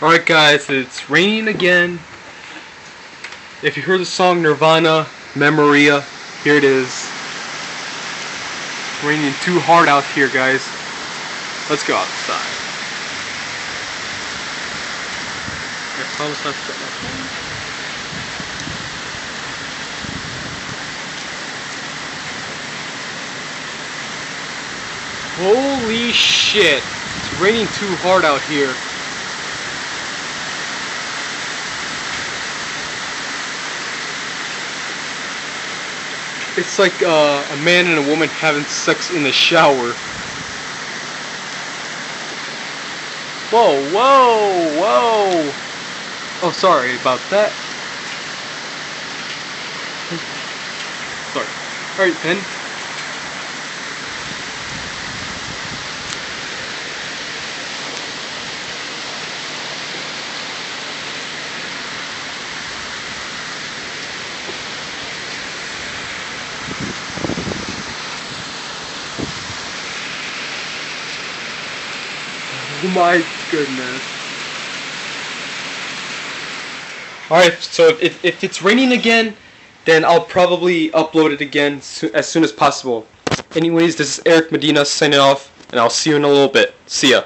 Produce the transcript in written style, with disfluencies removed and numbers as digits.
Alright guys, it's raining again. If you heard the song Nirvana, Memoria, here it is. It's raining too hard out here, guys. Let's go outside. I promise not to drop my phone. Holy shit! It's raining too hard out here. It's like a man and a woman having sex in the shower. Whoa, whoa, whoa! Oh, sorry about that. Sorry. Alright, then. Oh my goodness. Alright, so if it's raining again, then I'll probably upload it again as soon as possible. Anyways, this is Eric Medina signing off, and I'll see you in a little bit. See ya.